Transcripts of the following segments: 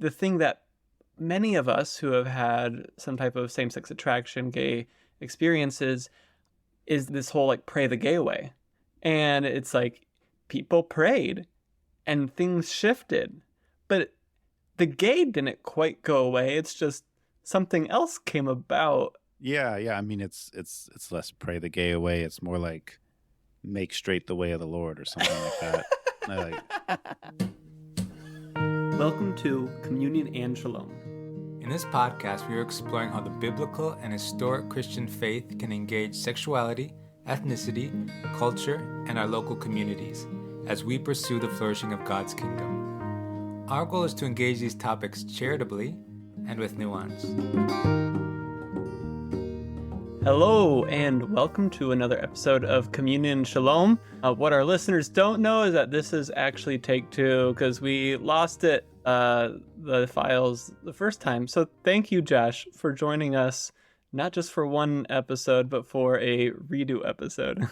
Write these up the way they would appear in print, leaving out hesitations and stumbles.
the thing that many of us who have had some type of same-sex attraction, gay experiences, is this whole like pray the gay away. And it's like people prayed and things shifted. But the gay didn't quite go away. It's just something else came about. Yeah. I mean, it's less pray the gay away. It's more like make straight the way of the Lord or something like that. Welcome to Communion and Shalom. In this podcast, we are exploring how the biblical and historic Christian faith can engage sexuality, ethnicity, culture, and our local communities as we pursue the flourishing of God's kingdom. Our goal is to engage these topics charitably and with nuance. Hello, and welcome to another episode of Communion and Shalom. What our listeners don't know is that this is actually take two because we lost the files the first time. So thank you, Josh, for joining us, not just for one episode, but for a redo episode.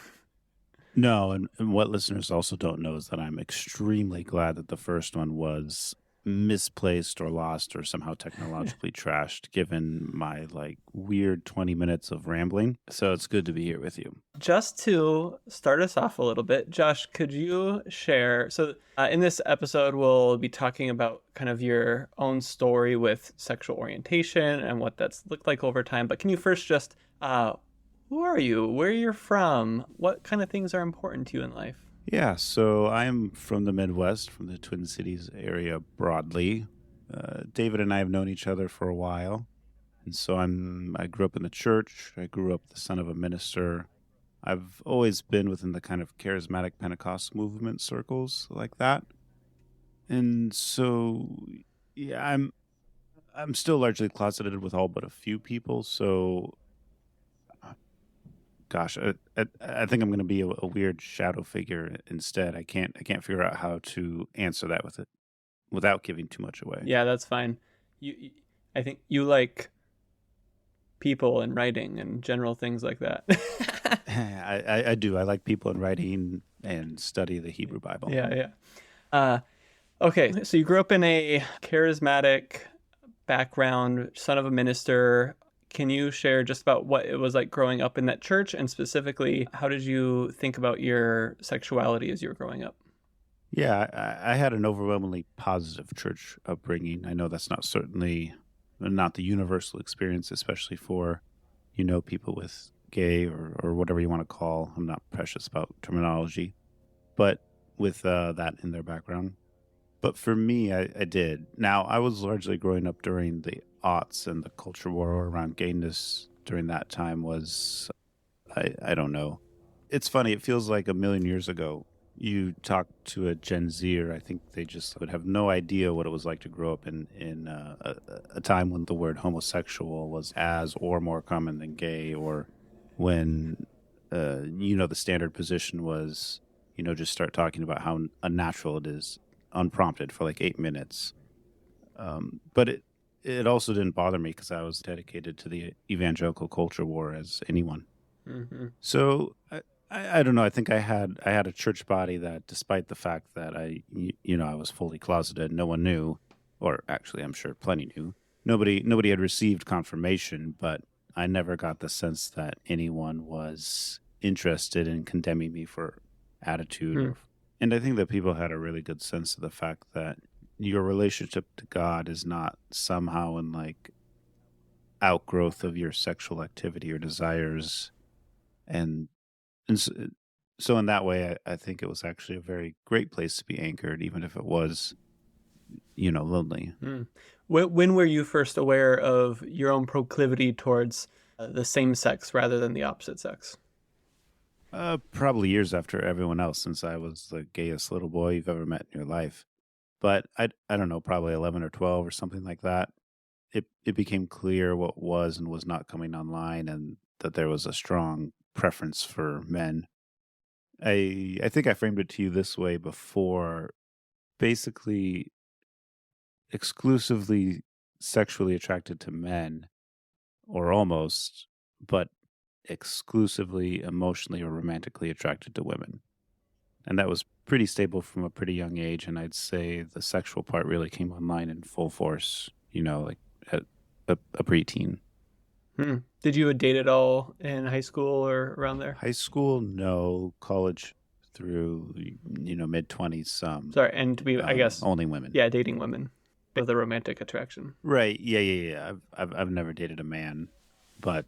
No, and what listeners also don't know is that I'm extremely glad that the first one was misplaced or lost or somehow technologically trashed, given my weird 20 minutes of rambling. So it's good to be here with you. Just to start us off a little bit, Josh, could you share? So in this episode, we'll be talking about kind of your own story with sexual orientation and what that's looked like over time. But can you first just, who are you? Where you're from? What kind of things are important to you in life? Yeah, so I'm from the Midwest, from the Twin Cities area broadly. David and I have known each other for a while. And so I grew up in the church. I grew up the son of a minister. I've always been within the kind of charismatic Pentecostal movement circles like that. And so, yeah, I'm still largely closeted with all but a few people. So, gosh, I think I'm going to be a weird shadow figure instead. I can't figure out how to answer that without giving too much away. Yeah, that's fine. I think you like people and writing and general things like that. I do. I like people and writing and study the Hebrew Bible. Yeah. Okay, so you grew up in a charismatic background, son of a minister. Can you share just about what it was like growing up in that church, and specifically, how did you think about your sexuality as you were growing up? Yeah, I had an overwhelmingly positive church upbringing. I know that's certainly not the universal experience, especially for, people with gay or whatever you want to call. I'm not precious about terminology, but with that in their background. But for me, I did. Now, I was largely growing up during the aughts, and the culture war around gayness during that time was, I don't know. It's funny. It feels like a million years ago. You talk to a Gen Zer, I think they just would have no idea what it was like to grow up in a time when the word homosexual was as or more common than gay, or when, the standard position was, just start talking about how unnatural it is, unprompted for 8 minutes. But it also didn't bother me because I was dedicated to the evangelical culture war as anyone. Mm-hmm. So I don't know. I think I had a church body that, despite the fact that I was fully closeted, no one knew, or actually I'm sure plenty knew. Nobody had received confirmation, but I never got the sense that anyone was interested in condemning me for attitude. And I think that people had a really good sense of the fact that your relationship to God is not somehow in outgrowth of your sexual activity or desires. And so in that way, I think it was actually a very great place to be anchored, even if it was, lonely. When were you first aware of your own proclivity towards the same sex rather than the opposite sex? Probably years after everyone else, since I was the gayest little boy you've ever met in your life. But I don't know, probably 11 or 12 or something like that. It became clear what was and was not coming online, and that there was a strong preference for men. I think I framed it to you this way before. Basically, exclusively sexually attracted to men, or almost, but exclusively emotionally or romantically attracted to women. And that was pretty stable from a pretty young age, and I'd say the sexual part really came online in full force, like at a preteen. Did you date at all in high school or around there? High school, no. College through, mid-20s, Sorry, and to be, I guess, only women. yeah, dating women with a romantic attraction. Right. Yeah. I've never dated a man, but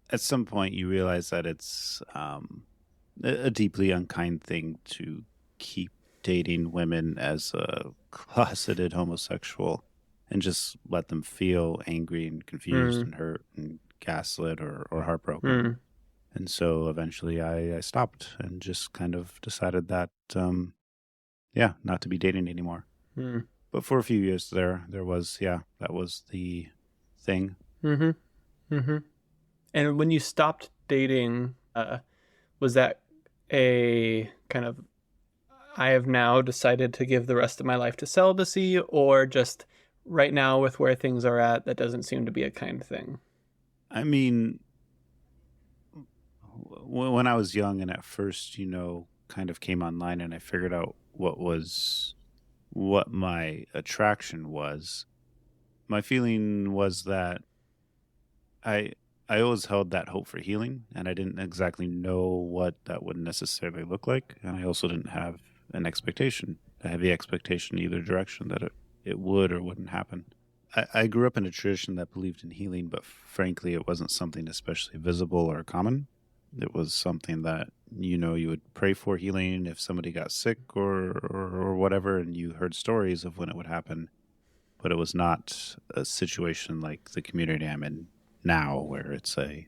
at some point you realize that it's a deeply unkind thing to keep dating women as a closeted homosexual and just let them feel angry and confused and hurt and gaslit or heartbroken. And so eventually I stopped and just kind of decided that, not to be dating anymore. But for a few years there was, that was the thing. And when you stopped dating, was that a kind of, I have now decided to give the rest of my life to celibacy, or just right now with where things are at, that doesn't seem to be a kind thing? I mean, when I was young and at first, kind of came online and I figured out what my attraction was, my feeling was that I always held that hope for healing, and I didn't exactly know what that would necessarily look like, and I also didn't have a heavy expectation either direction that it would or wouldn't happen. I grew up in a tradition that believed in healing, but frankly, it wasn't something especially visible or common. It was something that, you would pray for healing if somebody got sick or whatever, and you heard stories of when it would happen, but it was not a situation like the community I'm in now, where it's a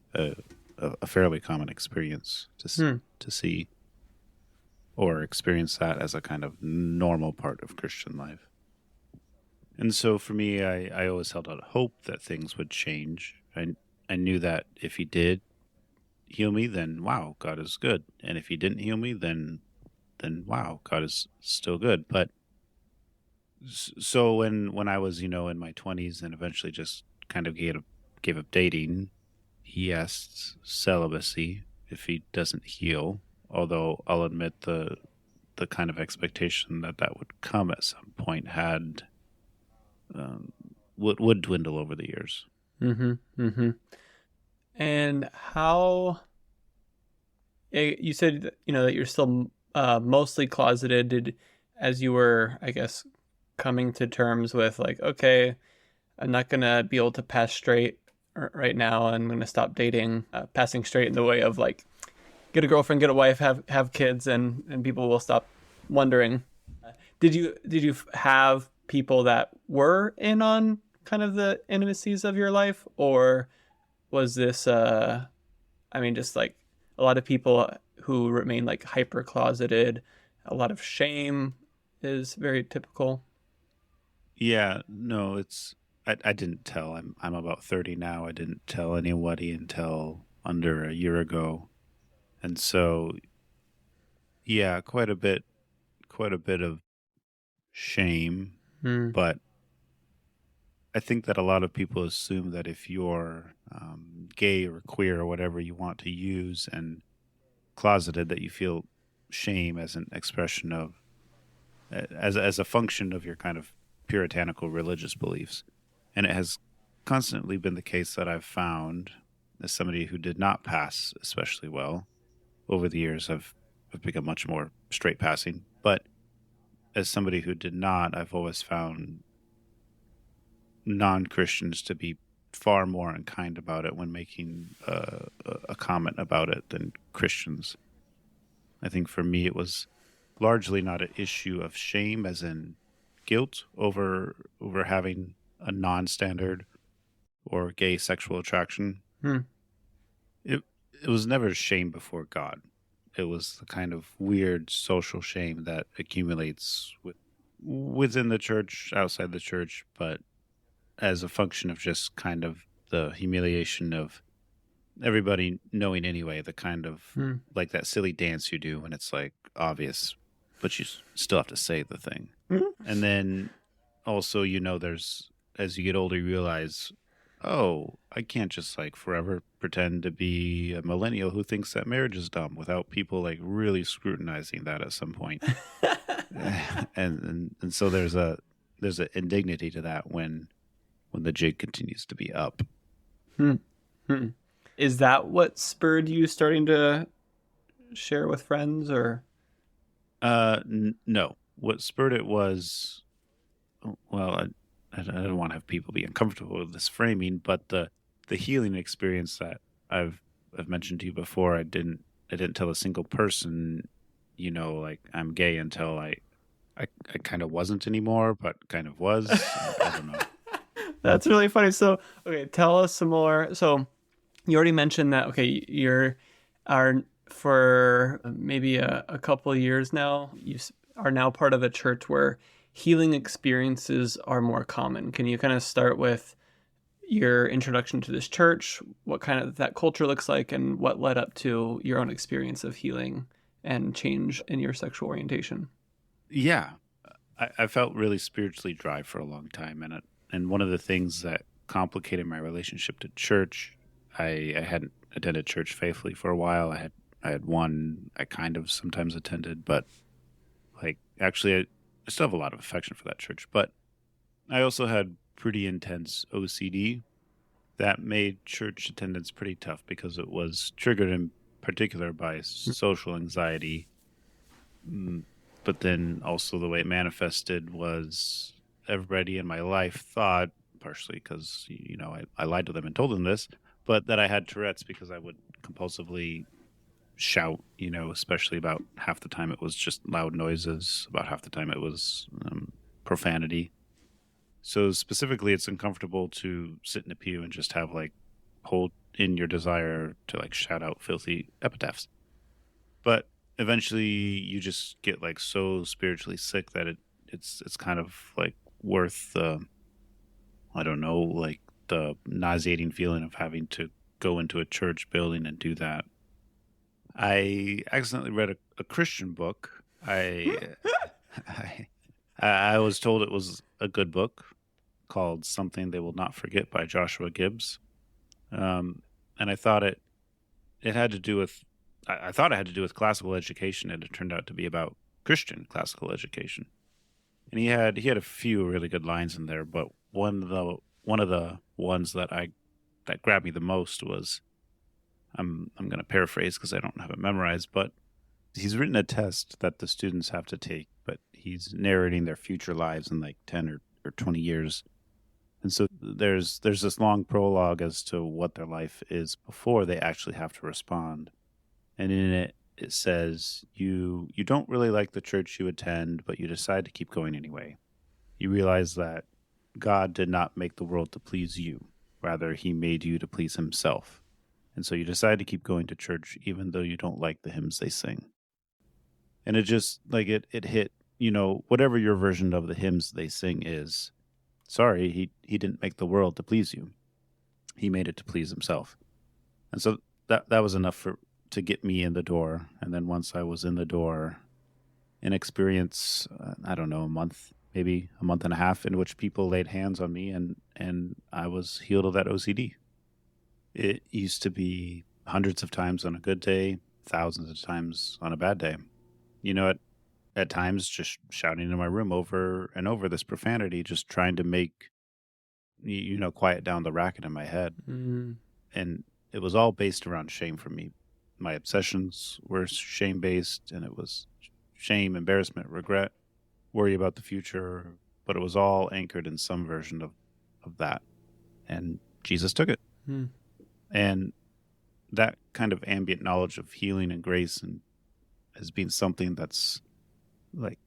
fairly common experience to see or experience that as a kind of normal part of Christian life. And so for me, I always held out hope that things would change. I knew that if he did heal me, then wow, God is good. And if he didn't heal me, then wow, God is still good. But so when I was, in my 20s and eventually just kind of gave up dating, he asked celibacy if he doesn't heal. Although I'll admit the kind of expectation that would come at some point had would dwindle over the years. And how, you said that, that you're still mostly closeted. As you were, I guess, coming to terms with like, okay, I'm not going to be able to pass straight right now. I'm going to stop dating, passing straight in the way of like, get a girlfriend, get a wife, have kids, and people will stop wondering. Did you have people that were in on kind of the intimacies of your life, or was this just like a lot of people who remain like hyper closeted? A lot of shame is very typical. Yeah, no, I didn't tell. I'm about 30 now. I didn't tell anybody until under a year ago. And so yeah, quite a bit of shame, but I think that a lot of people assume that if you're gay or queer or whatever you want to use and closeted, that you feel shame as an expression of, as a function of your kind of puritanical religious beliefs. And it has constantly been the case that I've found, as somebody who did not pass especially well over the years, I've become much more straight passing. But as somebody who did not, I've always found non-Christians to be far more unkind about it when making a comment about it than Christians. I think for me it was largely not an issue of shame, as in guilt over having a non-standard or gay sexual attraction. It was never shame before God. It was the kind of weird social shame that accumulates within the church, outside the church, but as a function of just kind of the humiliation of everybody knowing anyway, the kind of like that silly dance you do when it's like obvious, but you still have to say the thing. And then also, there's, as you get older, you realize oh, I can't just like forever pretend to be a millennial who thinks that marriage is dumb without people like really scrutinizing that at some point. And so there's an indignity to that when the jig continues to be up. Hmm. Hmm. Is that what spurred you starting to share with friends, or? No. What spurred it was, well, I don't want to have people be uncomfortable with this framing, but the healing experience that I've mentioned to you before, I didn't tell a single person, like I'm gay until I kind of wasn't anymore, but kind of was. I don't know. That's really funny. So, okay, tell us some more. So, you already mentioned that, okay, are for maybe a couple of years now, are now part of a church where healing experiences are more common. Can you kind of start with your introduction to this church, what kind of that culture looks like, and what led up to your own experience of healing and change in your sexual orientation? Yeah, I felt really spiritually dry for a long time, and one of the things that complicated my relationship to church, I hadn't attended church faithfully for a while. I had one I kind of sometimes attended, but like actually I still have a lot of affection for that church. But I also had pretty intense OCD that made church attendance pretty tough because it was triggered in particular by social anxiety. But then also the way it manifested was everybody in my life thought, partially because, I lied to them and told them this, but that I had Tourette's because I would compulsively shout, especially about half the time it was just loud noises, about half the time it was profanity. So specifically, it's uncomfortable to sit in a pew and just have like hold in your desire to like shout out filthy epitaphs. But eventually, you just get like so spiritually sick that it's kind of like worth I don't know, like the nauseating feeling of having to go into a church building and do that. I accidentally read a Christian book. I I was told it was a good book called Something They Will Not Forget by Joshua Gibbs. And I thought it had to do with I thought it had to do with classical education, and it turned out to be about Christian classical education. And he had a few really good lines in there, but one of the ones that grabbed me the most was I'm going to paraphrase because I don't have it memorized, but he's written a test that the students have to take, but he's narrating their future lives in like 10 or 20 years. And so there's this long prologue as to what their life is before they actually have to respond. And in it says you don't really like the church you attend, but you decide to keep going anyway. You realize that God did not make the world to please you. Rather, he made you to please himself. And so you decide to keep going to church even though you don't like the hymns they sing. And it just like it hit, whatever your version of the hymns they sing is, sorry, he didn't make the world to please you. He made it to please himself. And so that was enough to get me in the door. And then once I was in the door, an experience, I don't know, a month, maybe a month and a half, in which people laid hands on me and I was healed of that OCD. It used to be hundreds of times on a good day, thousands of times on a bad day. At times just shouting in my room over and over this profanity, just trying to make, quiet down the racket in my head. Mm. And it was all based around shame for me. My obsessions were shame-based, and it was shame, embarrassment, regret, worry about the future, but it was all anchored in some version of that. And Jesus took it. Mm. And that kind of ambient knowledge of healing and grace and has been something that's like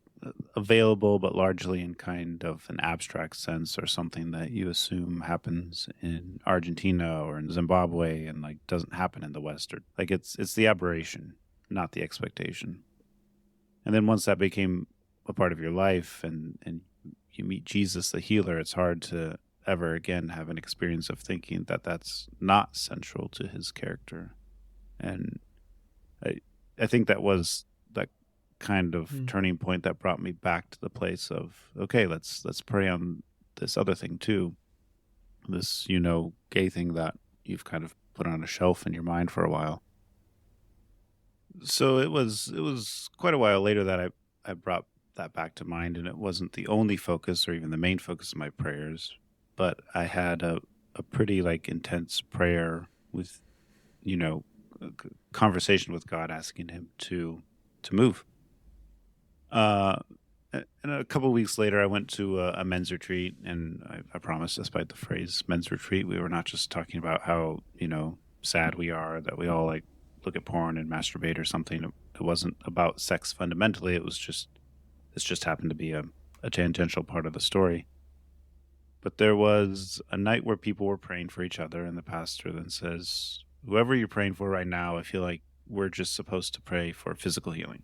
available, but largely in kind of an abstract sense, or something that you assume happens in Argentina or in Zimbabwe and like doesn't happen in the West, or like it's the aberration, not the expectation. And then once that became a part of your life and you meet Jesus the healer, it's hard to ever again have an experience of thinking that that's not central to his character. And I think that was that kind of turning point that brought me back to the place of, okay, let's pray on this other thing too. this, gay thing that you've kind of put on a shelf in your mind for a while. So it was quite a while later that I brought that back to mind, and it wasn't the only focus or even the main focus of my prayers, but I had a pretty like intense prayer with, a conversation with God, asking him to move. And a couple of weeks later, I went to a men's retreat, and I promised, despite the phrase men's retreat, we were not just talking about how, sad we are that we all like look at porn and masturbate or something. It wasn't about sex fundamentally. This just happened to be a tangential part of the story. But there was a night where people were praying for each other, and the pastor then says, whoever you're praying for right now, I feel like we're just supposed to pray for physical healing.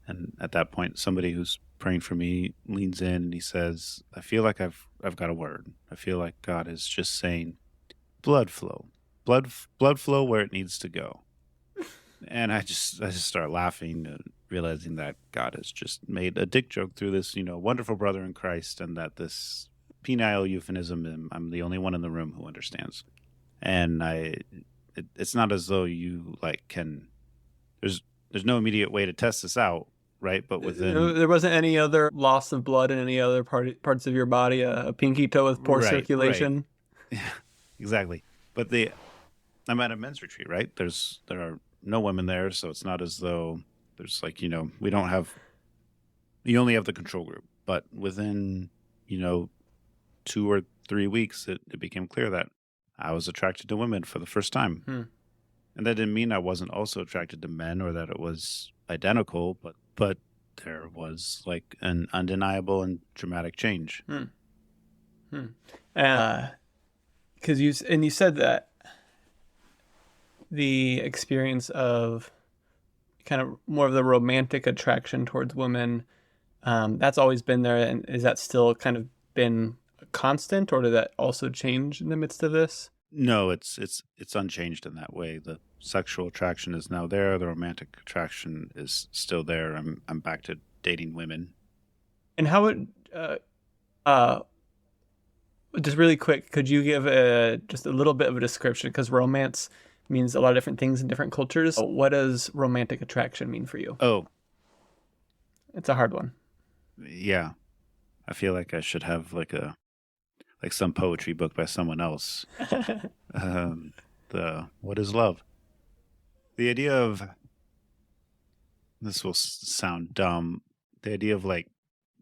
And at that point, somebody who's praying for me leans in and he says, I feel like I've got a word. I feel like God is just saying, blood flow. Blood flow where it needs to go. And I just start laughing and realizing that God has just made a dick joke through this, wonderful brother in Christ, and that this penile euphemism, I'm the only one in the room who understands. And it's not as though you there's no immediate way to test this out, right? But there wasn't any other loss of blood in any other parts of your body, a pinky toe with poor circulation. Right. Yeah, exactly. But I'm at a men's retreat, right? There are no women there, so it's not as though there's we don't have, you only have the control group. But within 2 or 3 weeks, it became clear that I was attracted to women for the first time. And that didn't mean I wasn't also attracted to men or that it was identical, but there was like an undeniable and dramatic change. Because you said that the experience of kind of more of the romantic attraction towards women, that's always been there. And is that still kind of been a constant, or did that also change in the midst of this? No, it's unchanged in that way. The sexual attraction is now there. The romantic attraction is still there. I'm back to dating women. And how would just really quick, could you give just a little bit of a description? Because romance means a lot of different things in different cultures. What does romantic attraction mean for you? Oh, it's a hard one. Yeah, I feel like I should have like some poetry book by someone else. What is love? The idea of, this will sound dumb, the idea of like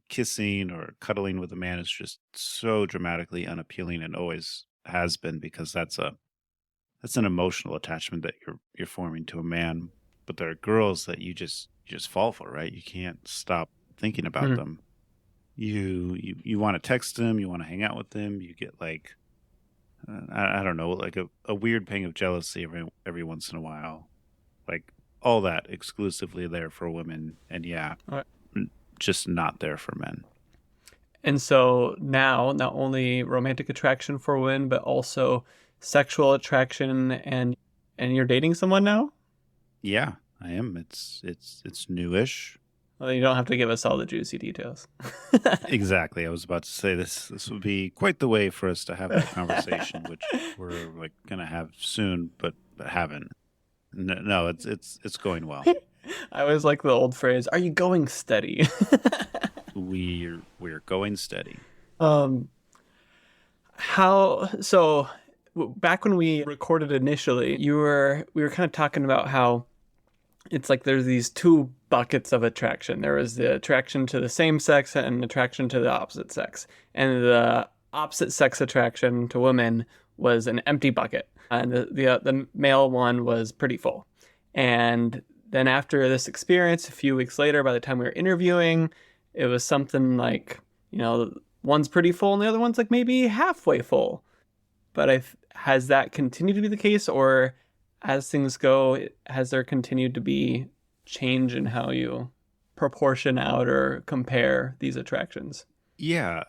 kissing or cuddling with a man is just so dramatically unappealing, and always has been, because that's an emotional attachment that you're forming to a man. But there are girls that you just fall for, right? You can't stop thinking about them. You want to text them, you want to hang out with them, you get like I don't know, like a weird pang of jealousy every once in a while, like all that exclusively there for women, and just not there for men. And so now, not only romantic attraction for women, but also sexual attraction, and you're dating someone now? Yeah, I am. It's newish. Well, you don't have to give us all the juicy details. Exactly. I was about to say this would be quite the way for us to have that conversation, which we're like going to have soon, but haven't. No, it's going well. I always like the old phrase, "Are you going steady?" We're going steady. Back when we recorded initially, we were kind of talking about how it's like there's these two buckets of attraction. There is the attraction to the same sex and attraction to the opposite sex. And the opposite sex attraction to women was an empty bucket, and the male one was pretty full. And then after this experience, a few weeks later, by the time we were interviewing, it was something like, one's pretty full and the other one's like maybe halfway full. But has that continued to be the case, or as things go, has there continued to be change in how you proportion out or compare these attractions? Yeah,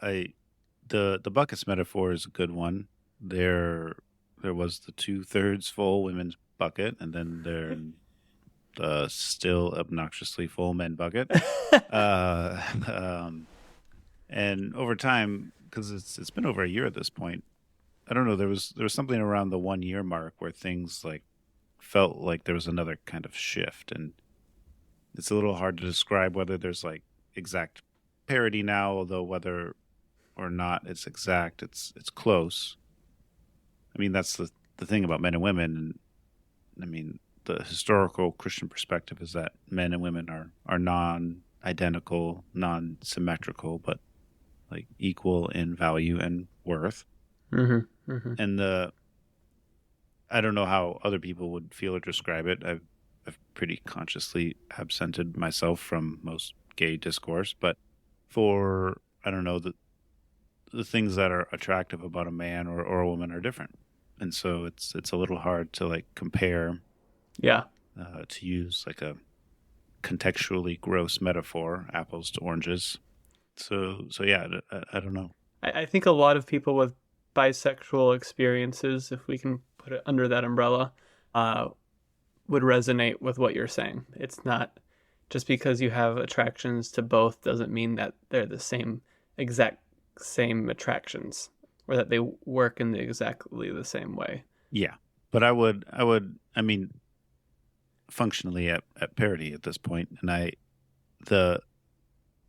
the buckets metaphor is a good one. There was the 2/3 full women's bucket, and then there the still obnoxiously full men bucket. And over time, because it's been over a year at this point. I don't know. There was something around the 1 year mark where things like felt like there was another kind of shift, and it's a little hard to describe whether there's like exact parity now, although whether or not it's exact, it's close. I mean, that's the thing about men and women. And I mean, the historical Christian perspective is that men and women are non-identical, non-symmetrical, but like equal in value and worth. Mm-hmm. Mm-hmm. And I don't know how other people would feel or describe it. I've pretty consciously absented myself from most gay discourse, but for, I don't know, the things that are attractive about a man or a woman are different. And so it's a little hard to like compare, Yeah. to use like a contextually gross metaphor, apples to oranges. So yeah, I don't know. I think a lot of people with bisexual experiences, if we can put it under that umbrella, would resonate with what you're saying. It's not just because you have attractions to both doesn't mean that they're the exact same attractions, or that they work in exactly the same way. Yeah, but I mean, functionally at parity at this point, and the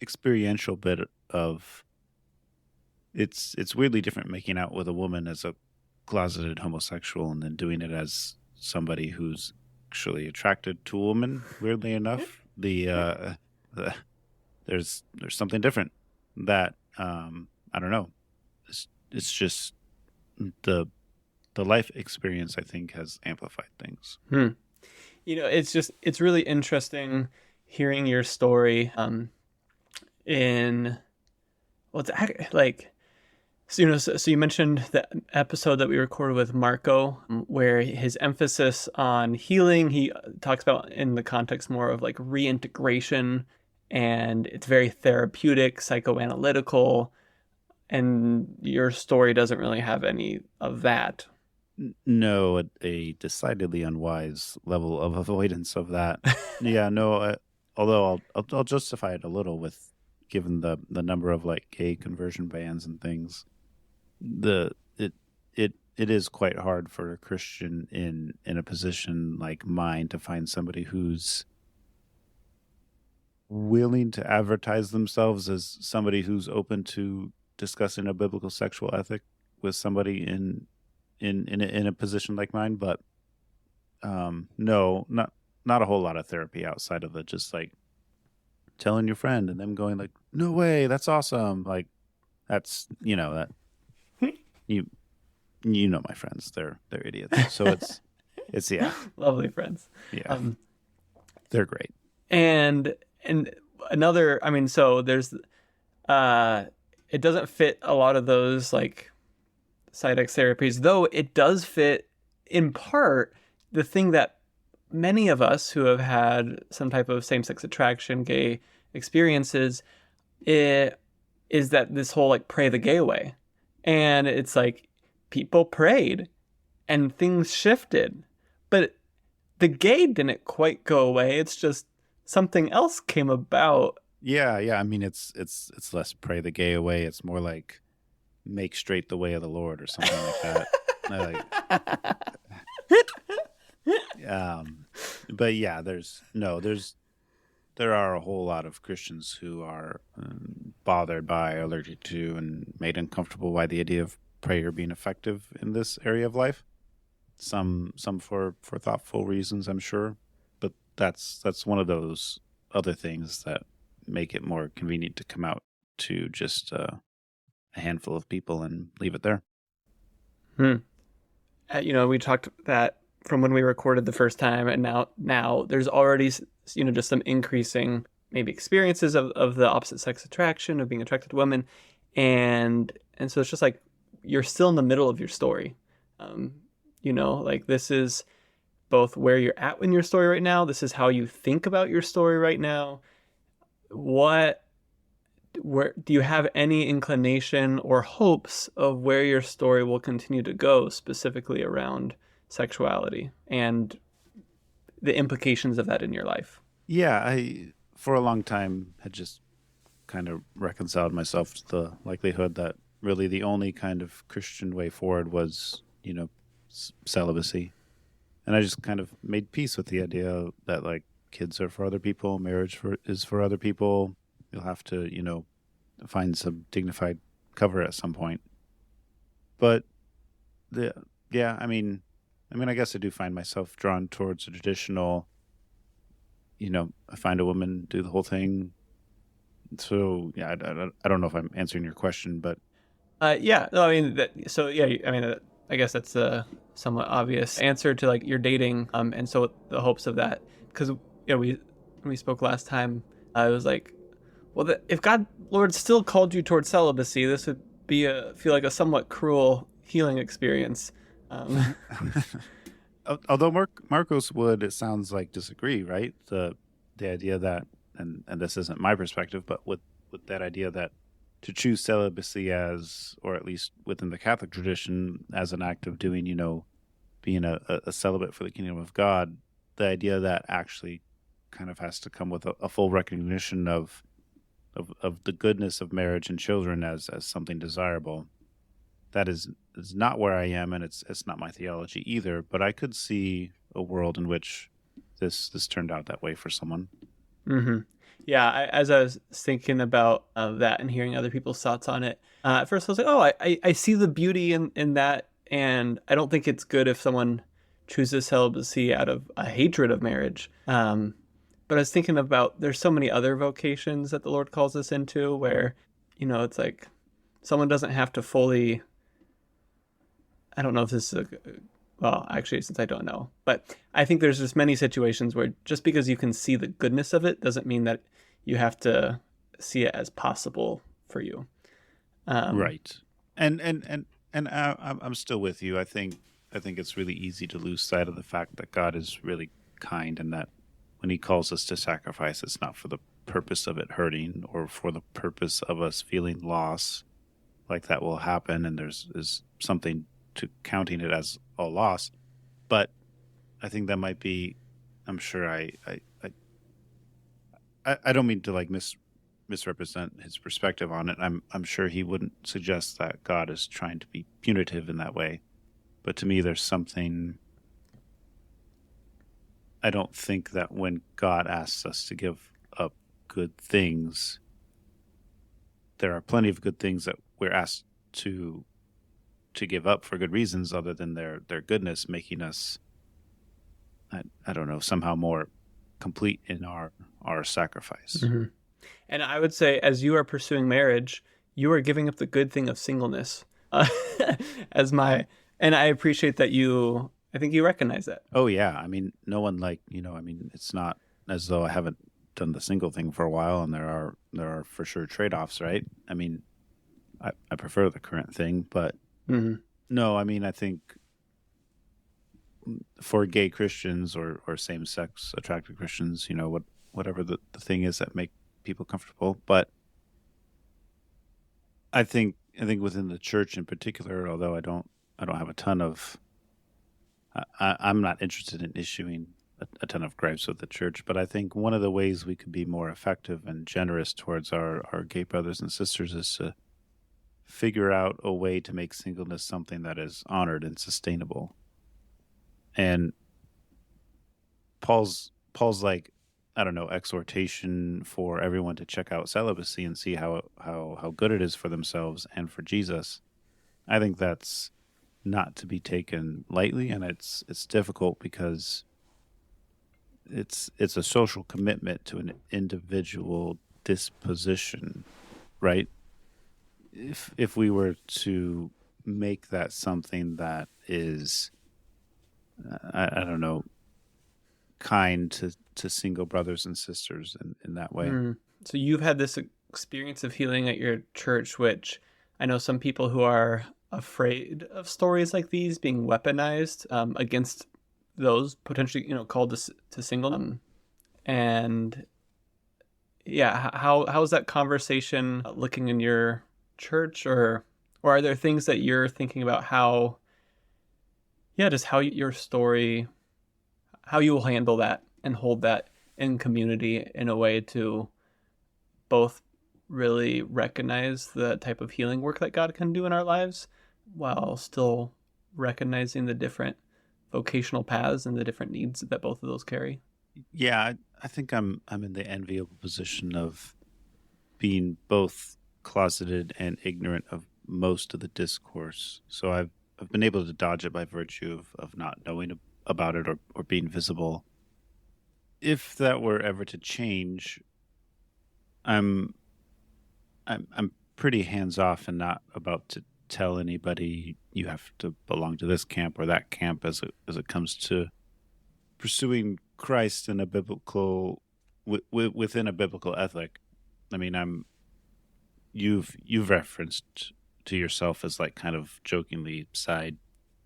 experiential bit of it's weirdly different making out with a woman as a closeted homosexual and then doing it as somebody who's actually attracted to a woman. Weirdly enough, there's something different that I don't know. It's just the life experience, I think, has amplified things. It's really interesting hearing your story. So you mentioned the episode that we recorded with Marco, where his emphasis on healing, he talks about in the context more of like reintegration, and it's very therapeutic, psychoanalytical, and your story doesn't really have any of that. No, a decidedly unwise level of avoidance of that. Yeah, no. Although I'll justify it a little with, given the number of like gay conversion bans and things, it is quite hard for a Christian in a position like mine to find somebody who's willing to advertise themselves as somebody who's open to discussing a biblical sexual ethic with somebody in a position like mine. But no, not a whole lot of therapy outside of the just like telling your friend and them going like, no way, that's awesome. Like that's, that you know my friends, they're idiots. So it's yeah. Lovely friends. Yeah. They're great. And another, I mean, so there's it doesn't fit a lot of those like side X therapies, though it does fit in part the thing that many of us who have had some type of same-sex attraction, gay experiences, is that this whole like pray the gay away. And it's like people prayed and things shifted, but the gay didn't quite go away. It's just something else came about. Yeah. I mean, it's less pray the gay away. It's more like make straight the way of the Lord or something like that. But yeah, there are a whole lot of Christians who are bothered by, allergic to, and made uncomfortable by the idea of prayer being effective in this area of life. Some for thoughtful reasons, I'm sure, but that's one of those other things that make it more convenient to come out to just a handful of people and leave it there. We talked that from when we recorded the first time, and now there's already just some increasing maybe experiences of the opposite sex attraction, of being attracted to women, and so it's just like you're still in the middle of your story. Like this is both where you're at in your story right now. This is how you think about your story right now. Where do you have any inclination or hopes of where your story will continue to go, specifically around sexuality and the implications of that in your life? Yeah, I for a long time had just kind of reconciled myself to the likelihood that really the only kind of Christian way forward was, celibacy. And I just kind of made peace with the idea that like kids are for other people, is for other people. You'll have to, find some dignified cover at some point. But I guess I do find myself drawn towards a traditional, I find a woman, do the whole thing. So yeah, I don't know if I'm answering your question, but yeah, no, I mean, I guess that's a somewhat obvious answer to like your dating, and so the hopes of that, because when we spoke last time, I was like, well, if God, Lord, still called you towards celibacy, this would feel like a somewhat cruel healing experience. Although Marcos would, it sounds like, disagree, right? The idea that, and this isn't my perspective, but with that idea that to choose celibacy as, or at least within the Catholic tradition, as an act of doing, being a celibate for the kingdom of God, the idea that actually kind of has to come with a full recognition of the goodness of marriage and children as something desirable. That is not where I am, and it's not my theology either. But I could see a world in which this turned out that way for someone. Mm-hmm. Yeah, as I was thinking about that and hearing other people's thoughts on it, at first I was like, oh, I see the beauty in that, and I don't think it's good if someone chooses celibacy out of a hatred of marriage. But I was thinking about, there's so many other vocations that the Lord calls us into where, it's like someone doesn't have to fully, I don't know if this is well, actually, since I don't know, but I think there's just many situations where just because you can see the goodness of it doesn't mean that you have to see it as possible for you. Right. And I'm still with you. I think it's really easy to lose sight of the fact that God is really kind, and that when he calls us to sacrifice, it's not for the purpose of it hurting or for the purpose of us feeling loss, like that will happen. And there's something to counting it as a loss. But I think that might be, I'm sure I don't mean to like misrepresent his perspective on it. I'm sure he wouldn't suggest that God is trying to be punitive in that way. But to me, there's something, I don't think that when God asks us to give up good things, there are plenty of good things that we're asked to give up for good reasons, other than their goodness making us, I don't know, somehow more complete in our sacrifice. Mm-hmm. And I would say, as you are pursuing marriage, you are giving up the good thing of singleness. And I appreciate that I think you recognize that. Oh yeah, I mean, no one it's not as though I haven't done the single thing for a while, and there are for sure trade-offs, right? I mean, I prefer the current thing, but mm-hmm. No, I mean, I think for gay Christians or same-sex attracted Christians, whatever the thing is that make people comfortable. But I think within the church in particular, although I don't have a ton of, I'm not interested in issuing a ton of gripes with the church, but I think one of the ways we could be more effective and generous towards our gay brothers and sisters is to figure out a way to make singleness something that is honored and sustainable. And Paul's like, I don't know, exhortation for everyone to check out celibacy and see how good it is for themselves and for Jesus. I think that's not to be taken lightly, and it's difficult because it's a social commitment to an individual disposition, right? If we were to make that something that is, I don't know, kind to single brothers and sisters in that way. So you've had this experience of healing at your church, which I know some people who are afraid of stories like these being weaponized against those potentially, called to single. And yeah, how's that conversation looking in your church, or are there things that you're thinking about how your story, how you will handle that and hold that in community in a way to both really recognize the type of healing work that God can do in our lives while still recognizing the different vocational paths and the different needs that both of those carry. Yeah, I think I'm in the enviable position of being both closeted and ignorant of most of the discourse. So I've been able to dodge it by virtue of not knowing about it or being visible. If that were ever to change, I'm pretty hands off and not about to tell anybody you have to belong to this camp or that camp as it comes to pursuing Christ in a biblical within a biblical ethic. I mean, you've referenced to yourself as like kind of jokingly side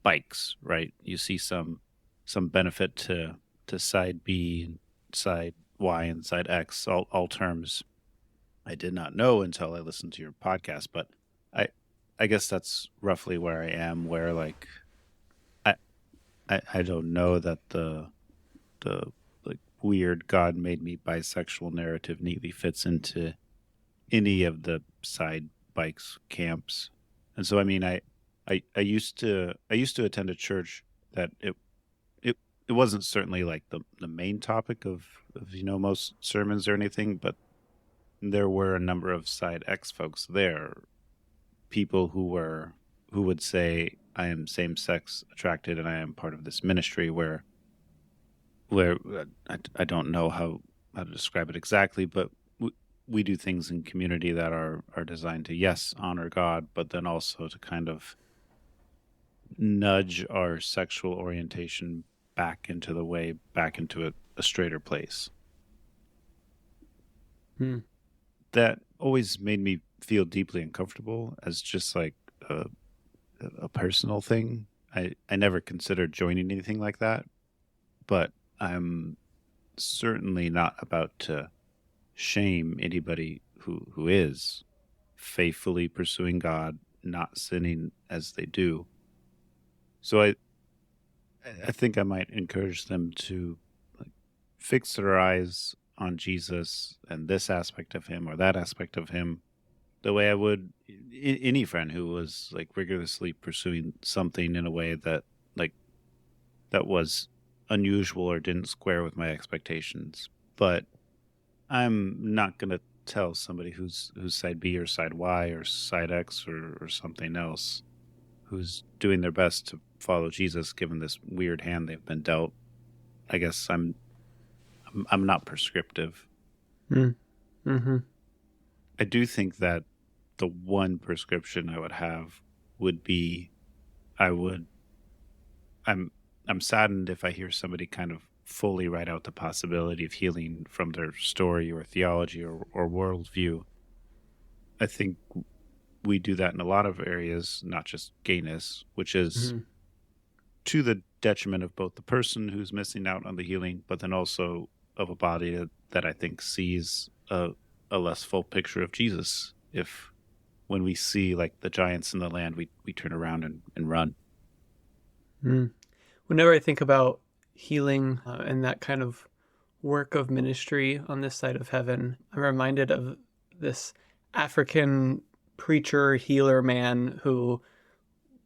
bikes, right? You see some benefit to side B and side Y and side X, all terms I did not know until I listened to your podcast, but I guess that's roughly where I am, where like I don't know that the like weird God made me bisexual narrative neatly fits into any of the side bikes camps. And so I mean I used to attend a church that it wasn't certainly like the main topic of most sermons or anything, but there were a number of side X folks there, people who would say, I am same sex attracted and I am part of this ministry where I don't know how to describe it exactly, but we do things in community that are designed to, yes, honor God, but then also to kind of nudge our sexual orientation back into a straighter place. That always made me feel deeply uncomfortable as just like a personal thing. I never considered joining anything like that, but I'm certainly not about to shame anybody who is faithfully pursuing God, not sinning as they do. So I think I might encourage them to like fix their eyes on Jesus and this aspect of him or that aspect of him the way I would any friend who was like rigorously pursuing something in a way that was unusual or didn't square with my expectations. But I'm not going to tell somebody who's side B or side Y or side X or something else who's doing their best to follow Jesus given this weird hand they've been dealt. I guess I'm not prescriptive. Mm-hmm. I do think that the one prescription I would have would be I'm saddened if I hear somebody kind of fully write out the possibility of healing from their story or theology or worldview. I think we do that in a lot of areas, not just gayness, which is to the detriment of both the person who's missing out on the healing, but then also of a body that I think sees a less full picture of Jesus. If when we see like the giants in the land, we turn around and run. Whenever I think about healing and that kind of work of ministry on this side of heaven, I'm reminded of this African preacher, healer man who,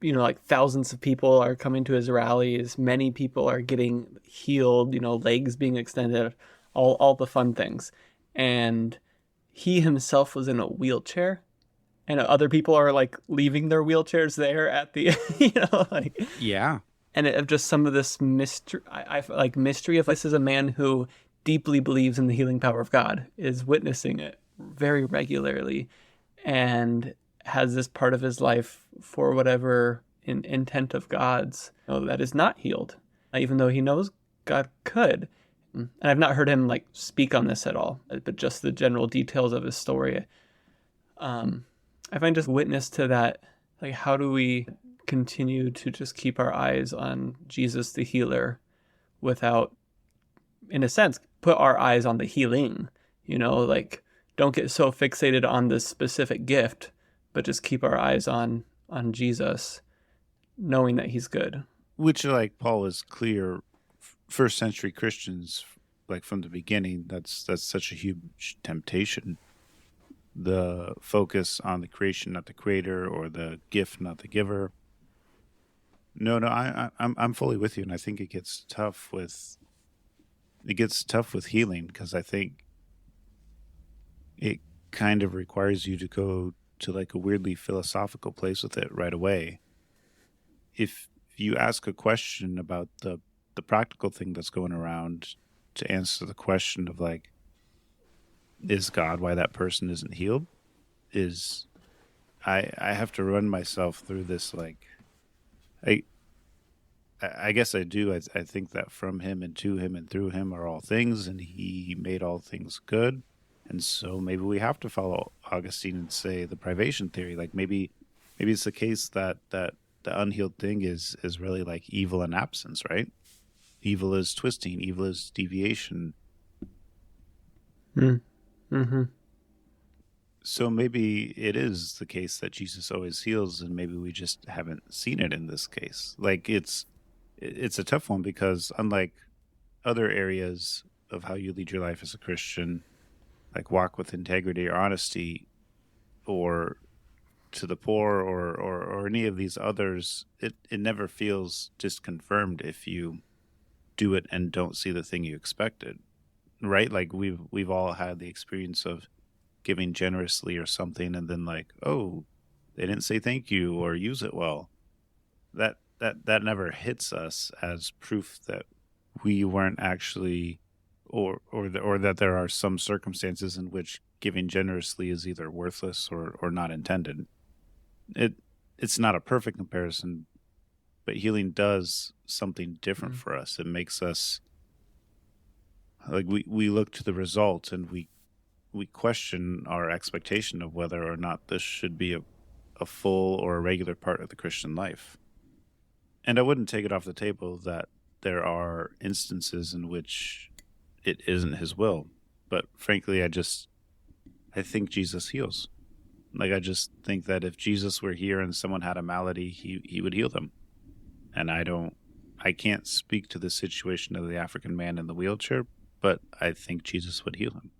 like thousands of people are coming to his rallies. Many people are getting healed, legs being extended, all the fun things. And he himself was in a wheelchair, and other people are like leaving their wheelchairs there at the, Yeah. And of just some of this mystery, I like mystery of this is a man who deeply believes in the healing power of God, is witnessing it very regularly, and has this part of his life for whatever intent of God's that is not healed, even though he knows God could. And I've not heard him like speak on this at all, but just the general details of his story. I find just witness to that, like how do we continue to just keep our eyes on Jesus the healer without, in a sense, put our eyes on the healing, like don't get so fixated on this specific gift, but just keep our eyes on Jesus, knowing that he's good. Which, like Paul is clear, first century Christians, like from the beginning, that's such a huge temptation. the focus on the creation, not the creator, or the gift, not the giver. No, I'm fully with you, and I think it gets tough with healing, because I think it kind of requires you to go to like a weirdly philosophical place with it right away. If you ask a question about the practical thing that's going around, to answer the question of like, is God why that person isn't healed? I have to run myself through this, like, I guess I do. I think that from him and to him and through him are all things, and he made all things good. And so maybe we have to follow Augustine and say the privation theory. Like maybe it's the case that the unhealed thing is really like evil and absence, right? Evil is twisting, evil is deviation. Mm-hmm. So maybe it is the case that Jesus always heals, and maybe we just haven't seen it in this case. Like it's a tough one, because unlike other areas of how you lead your life as a Christian, like walk with integrity or honesty, or to the poor, or any of these others, it never feels disconfirmed if you do it and don't see the thing you expected, right? Like we've all had the experience of giving generously or something, and then like, oh, they didn't say thank you or use it well. That never hits us as proof that we weren't actually, or that there are some circumstances in which giving generously is either worthless or not intended. It's not a perfect comparison, but healing does something different for us. It makes us like we look to the result, and we question our expectation of whether or not this should be a full or a regular part of the Christian life. And I wouldn't take it off the table that there are instances in which it isn't his will. But frankly, I think Jesus heals. Like, I just think that if Jesus were here and someone had a malady, he would heal them. And I can't speak to the situation of the African man in the wheelchair, but I think Jesus would heal him.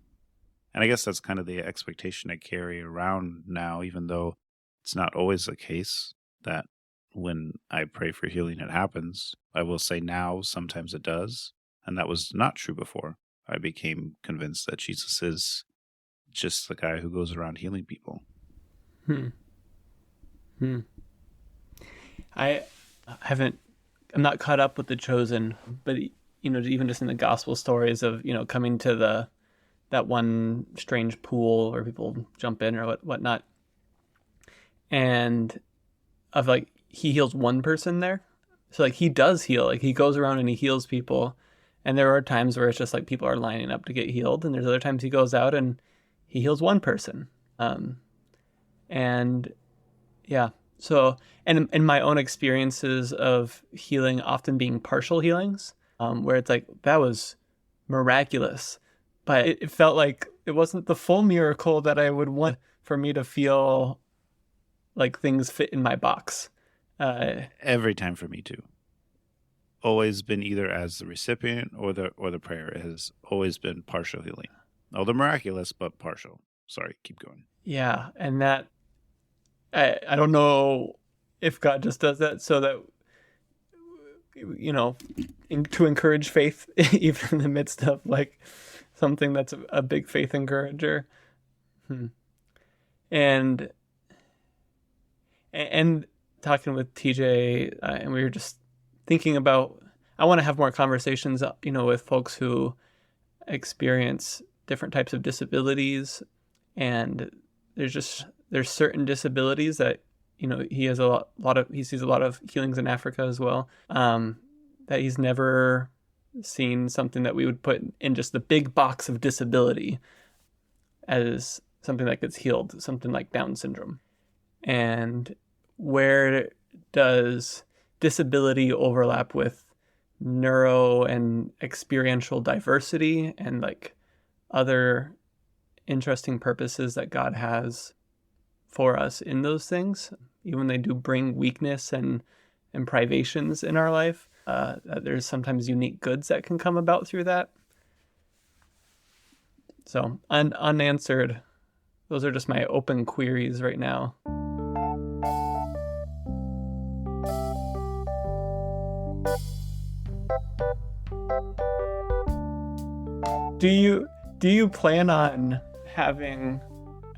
And I guess that's kind of the expectation I carry around now, even though it's not always the case that when I pray for healing, it happens. I will say now, sometimes it does. And that was not true before. I became convinced that Jesus is just the guy who goes around healing people. I'm not caught up with The Chosen, but even just in the gospel stories of coming to that one strange pool where people jump in or whatnot, and of like he heals one person there, so like he does heal, like he goes around and he heals people, and there are times where it's just like people are lining up to get healed, and there's other times he goes out and he heals one person, and yeah. So, and in my own experiences of healing often being partial healings, where it's like, that was miraculous, but it felt like it wasn't the full miracle that I would want for me to feel like things fit in my box. Every time for me too. Always been either as the recipient or the prayer has always been partial healing. Oh, the miraculous, but partial. Sorry, keep going. Yeah, and that I don't know if God just does that so that to encourage faith, even in the midst of like something that's a big faith encourager. And talking with TJ, and we were just thinking about, I want to have more conversations, with folks who experience different types of disabilities, and there's certain disabilities that he has he sees a lot of healings in Africa as well, that he's never seen something that we would put in just the big box of disability as something that gets healed, something like Down syndrome. And where does disability overlap with neuro and experiential diversity and like other interesting purposes that God has for us in those things, even when they do bring weakness and privations in our life, there's sometimes unique goods that can come about through that. So unanswered Those are just my open queries right now. Do you plan on having,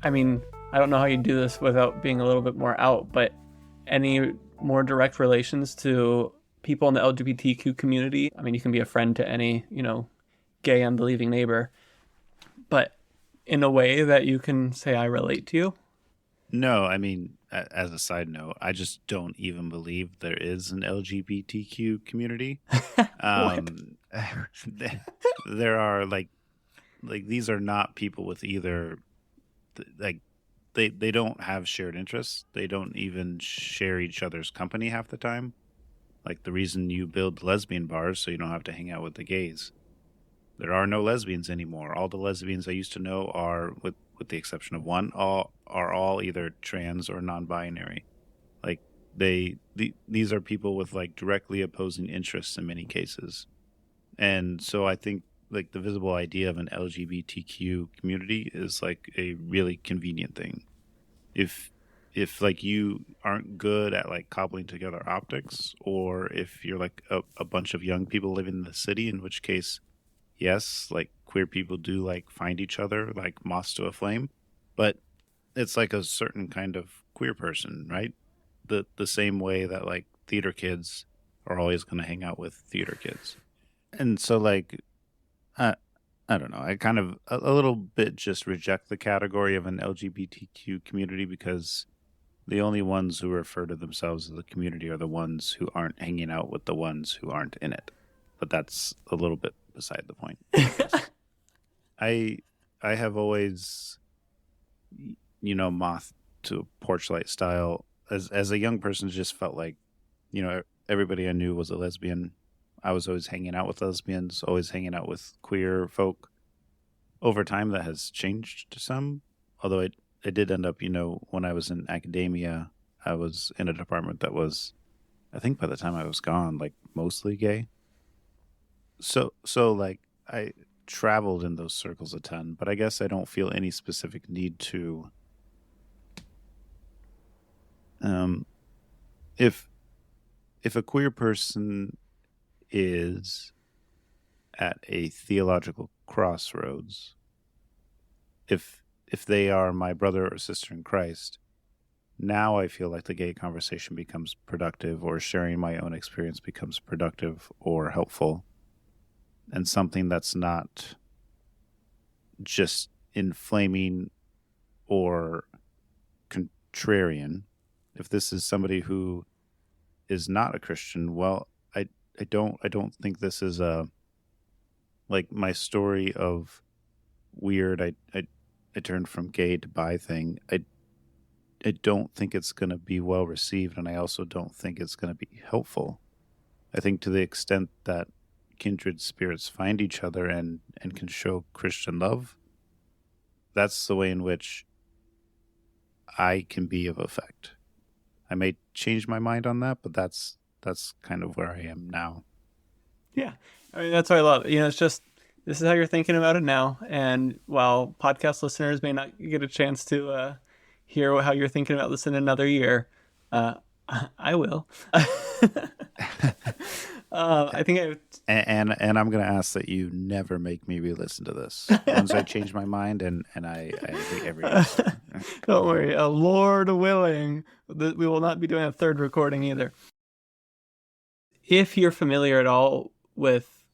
I mean, I don't know how you do this without being a little bit more out, but any more direct relations to people in the LGBTQ community? I mean, you can be a friend to any, gay unbelieving neighbor, but in a way that you can say, I relate to you? No, I mean, as a side note, I just don't even believe there is an LGBTQ community. There are like these are not people with either, like they don't have shared interests. They don't even share each other's company half the time. Like the reason you build lesbian bars so you don't have to hang out with the gays. There are no lesbians anymore. All the lesbians I used to know are, with the exception of one, are all either trans or non-binary. Like these are people with like directly opposing interests in many cases. And so I think like the visible idea of an LGBTQ community is like a really convenient thing. If like you aren't good at like cobbling together optics, or if you're like a bunch of young people living in the city, in which case, yes, like queer people do like find each other like moths to a flame, but it's like a certain kind of queer person, right? The same way that like theater kids are always going to hang out with theater kids. And so like I don't know, I kind of a little bit just reject the category of an LGBTQ community, because the only ones who refer to themselves as a community are the ones who aren't hanging out with the ones who aren't in it. But that's a little bit beside the point. I have always, moth to porchlight style as a young person, just felt like, everybody I knew was a lesbian. I was always hanging out with lesbians, always hanging out with queer folk. Over time, that has changed to some, although it did end up, when I was in academia, I was in a department that was, I think by the time I was gone, like mostly gay. So like I traveled in those circles a ton, but I guess I don't feel any specific need to, if a queer person is at a theological crossroads, if they are my brother or sister in Christ, now I feel like the gay conversation becomes productive, or sharing my own experience becomes productive or helpful, and something that's not just inflaming or contrarian. If this is somebody who is not a Christian, well, I don't think this is like my story of weird I turned from gay to bi thing. I don't think it's going to be well received, and I also don't think it's going to be helpful. I think to the extent that kindred spirits find each other and can show Christian love, that's the way in which I can be of effect. I may change my mind on that, but that's kind of where I am now. Yeah. I mean, that's what I love. It's just, this is how you're thinking about it now. And while podcast listeners may not get a chance to hear how you're thinking about this in another year, I will. I think and I'm going to ask that you never make me re-listen to this. Once I change my mind, and I agree every time. Don't worry, Lord willing, we will not be doing a third recording either. If you're familiar at all with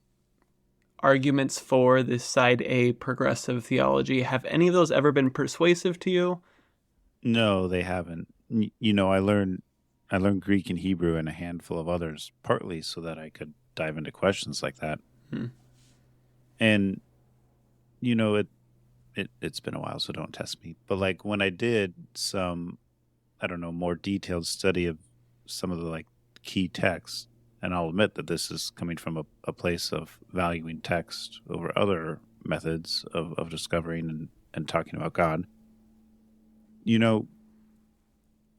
arguments for this side A progressive theology, have any of those ever been persuasive to you? No, they haven't. I learned Greek and Hebrew and a handful of others, partly so that I could dive into questions like that. And, it's been a while, so don't test me. But like when I did some, I don't know, more detailed study of some of the like key texts, and I'll admit that this is coming from a place of valuing text over other methods of discovering and talking about God.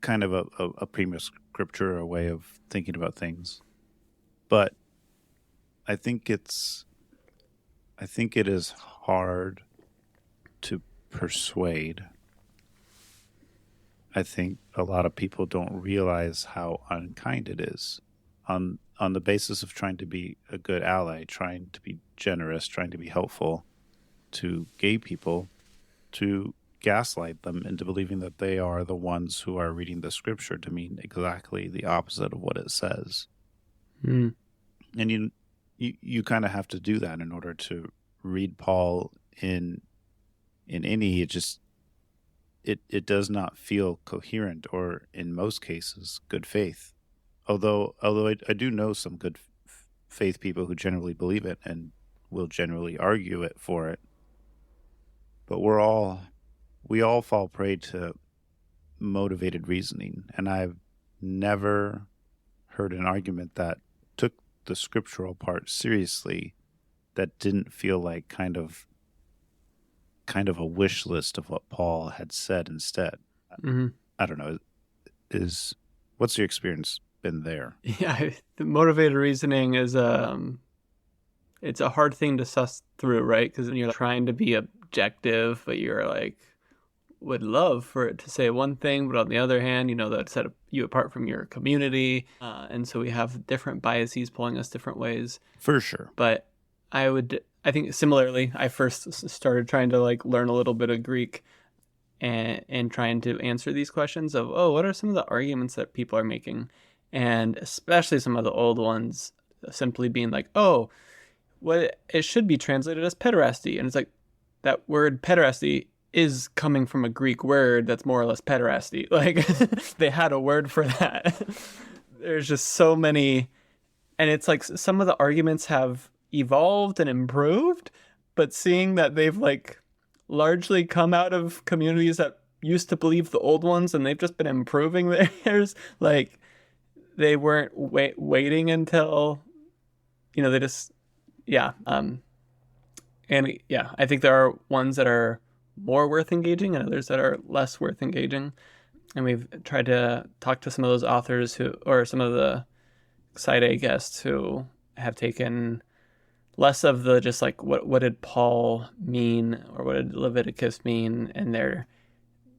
Kind of a prima scriptura, a way of thinking about things. But I think it is hard to persuade I think a lot of people don't realize how unkind it is on the basis of trying to be a good ally, trying to be generous, trying to be helpful to gay people, to gaslight them into believing that they are the ones who are reading the scripture to mean exactly the opposite of what it says. Mm. And you kind of have to do that in order to read Paul in any. It does not feel coherent, or in most cases good faith. Although I do know some good faith people who generally believe it and will generally argue it for it. But we all fall prey to motivated reasoning, and I've never heard an argument that took the scriptural part seriously that didn't feel like kind of a wish list of what Paul had said instead. Mm-hmm. I don't know. What's your experience been there? Yeah, the motivated reasoning is it's a hard thing to suss through, right? Because you're trying to be objective, but you're like, would love for it to say one thing, but on the other hand, that set you apart from your community, and so we have different biases pulling us different ways. For sure. But I think similarly, I first started trying to learn a little bit of Greek and trying to answer these questions of, what are some of the arguments that people are making? And especially some of the old ones simply being like, what it should be translated as pederasty. And it's like, that word pederasty is coming from a Greek word that's more or less pederasty. Like, they had a word for that. There's just so many. And it's like some of the arguments have evolved and improved, but seeing that they've largely come out of communities that used to believe the old ones and they've just been improving theirs, they weren't waiting until, they just, and I think there are ones that are more worth engaging and others that are less worth engaging. And we've tried to talk to some of those authors or some of the Side A guests who have taken less of the just what did Paul mean or what did Leviticus mean, and they're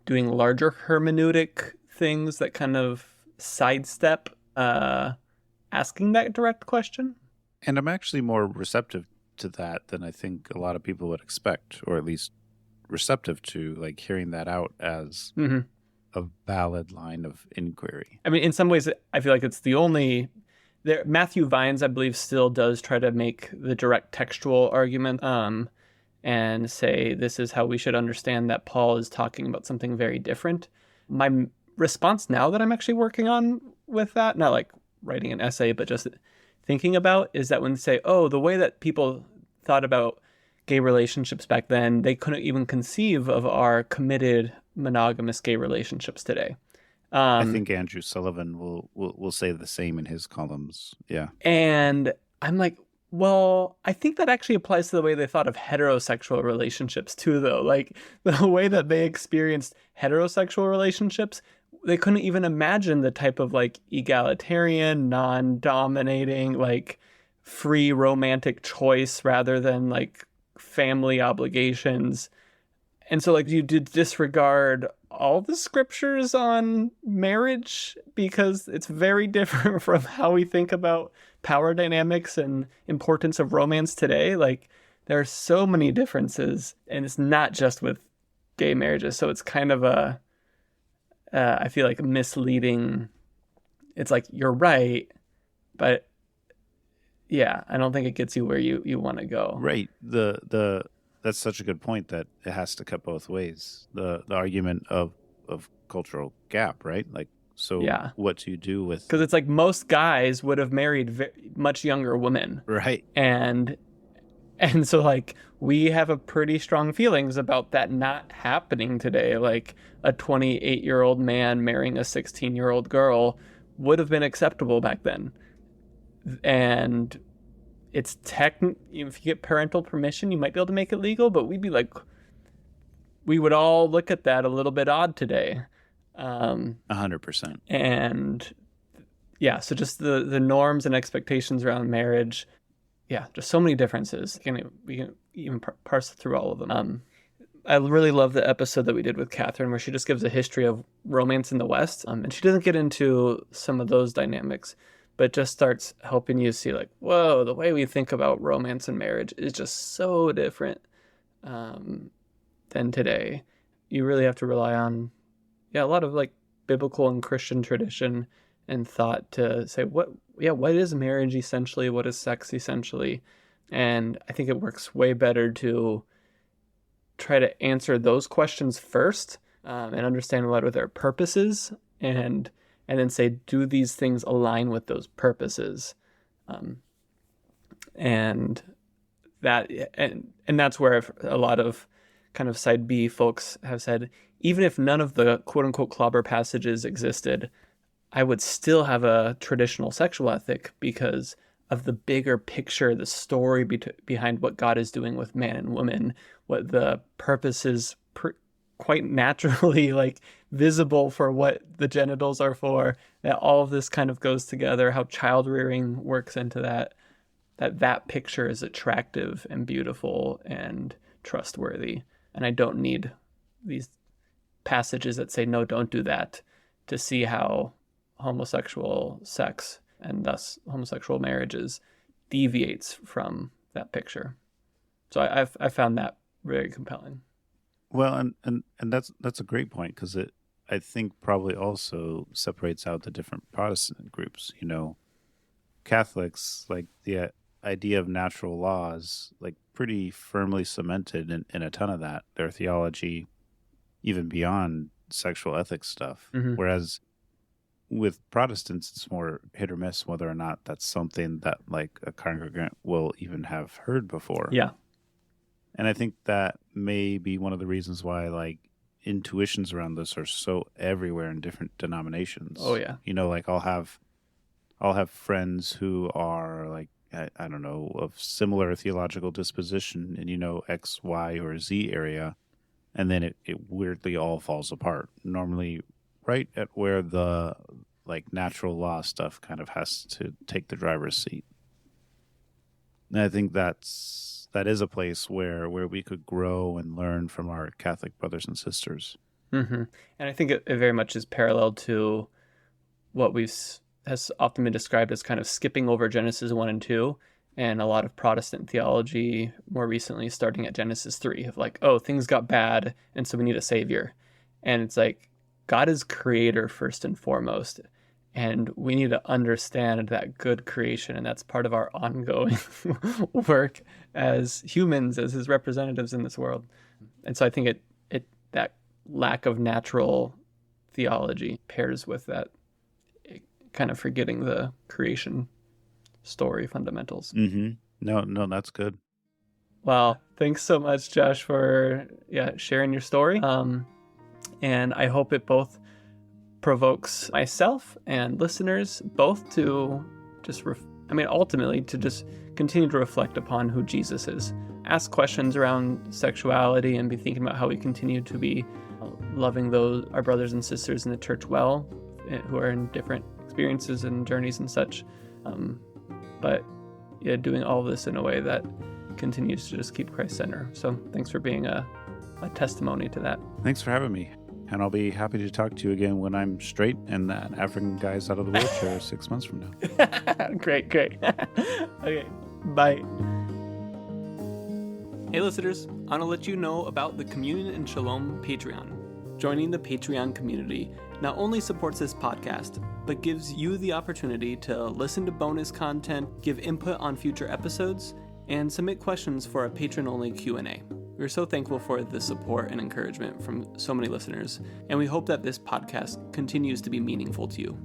doing larger hermeneutic things that kind of sidestep asking that direct question. And I'm actually more receptive to that than I think a lot of people would expect, or at least receptive to hearing that out as a valid line of inquiry. I mean, in some ways, I feel like it's the only. Matthew Vines, I believe, still does try to make the direct textual argument and say this is how we should understand that Paul is talking about something very different. My response now that I'm actually working on with that, not writing an essay, but just thinking about, is that when they say, the way that people thought about gay relationships back then, they couldn't even conceive of our committed monogamous gay relationships today. I think Andrew Sullivan will say the same in his columns. Yeah. And I'm like, well, I think that actually applies to the way they thought of heterosexual relationships too, though. The way that they experienced heterosexual relationships, they couldn't even imagine the type of egalitarian, non-dominating, free romantic choice rather than family obligations. And so you did disregard all the scriptures on marriage because it's very different from how we think about power dynamics and importance of romance today. There are so many differences, and it's not just with gay marriages. So it's kind of I feel misleading. It's you're right, but I don't think it gets you where you want to go. Right. That's such a good point that it has to cut both ways. The argument of cultural gap, right? What do you do with? Because it's most guys would have married much younger women, right? And so we have a pretty strong feelings about that not happening today. A 28-year-old man marrying a 16-year-old girl would have been acceptable back then, and it's if you get parental permission, you might be able to make it legal, but we'd be we would all look at that a little bit odd today. 100%. And so just the norms and expectations around marriage, just so many differences. We can even parse through all of them. I really love the episode that we did with Catherine where she just gives a history of romance in the West. And she doesn't get into some of those dynamics, but just starts helping you see like, whoa, the way we think about romance and marriage is just so different than today. You really have to rely on, a lot of like biblical and Christian tradition and thought to say, what is marriage essentially? What is sex essentially? And I think it works way better to try to answer those questions first and understand what are their purposes and then say, do these things align with those purposes? And that's where a lot of kind of side B folks have said, even if none of the quote unquote clobber passages existed, I would still have a traditional sexual ethic because of the bigger picture, the story behind what God is doing with man and woman, what the purpose is quite naturally like visible for what the genitals are for, that all of this kind of goes together, how child rearing works into that picture is attractive and beautiful and trustworthy. And I don't need these passages that say, no, don't do that, to see how homosexual sex and thus homosexual marriages deviates from that picture. So I found that very compelling. Well, and that's a great point, because it, I think, probably also separates out the different Protestant groups. You know, Catholics, like the idea of natural laws, like pretty firmly cemented in a ton of that, their theology, even beyond sexual ethics stuff. Mm-hmm. Whereas with Protestants, it's more hit or miss whether or not that's something that like a congregant will even have heard before. Yeah. And I think that may be one of the reasons why like intuitions around this are so everywhere in different denominations. Oh yeah. You know, like I'll have friends who are like, I don't know, of similar theological disposition in, you know, X, Y, or Z area. And then it weirdly all falls apart. Normally right at where the like natural law stuff kind of has to take the driver's seat. And I think that is a place where we could grow and learn from our Catholic brothers and sisters. Mm-hmm. And I think it very much is parallel to what has often been described as kind of skipping over Genesis 1 and 2, and a lot of Protestant theology more recently starting at Genesis 3 of like, oh, things got bad, and so we need a savior. And it's like, God is creator first and foremost, and we need to understand that good creation, and that's part of our ongoing work as humans, as his representatives in this world. And so I think it that lack of natural theology pairs with that kind of forgetting the creation story fundamentals. Mm-hmm. No, that's good. Well, thanks so much, Josh, for sharing your story. And I hope it both provokes myself and listeners both to just, ultimately to just continue to reflect upon who Jesus is. Ask questions around sexuality and be thinking about how we continue to be loving our brothers and sisters in the church well, who are in different experiences and journeys and such. But doing all of this in a way that continues to just keep Christ center. So thanks for being a testimony to that. Thanks for having me. And I'll be happy to talk to you again when I'm straight and that African guy's out of the wheelchair 6 months from now. Great. Okay, bye. Hey listeners, I want to let you know about the Communion and Shalom Patreon. Joining the Patreon community not only supports this podcast, but gives you the opportunity to listen to bonus content, give input on future episodes, and submit questions for a patron-only Q&A. We're so thankful for the support and encouragement from so many listeners, and we hope that this podcast continues to be meaningful to you.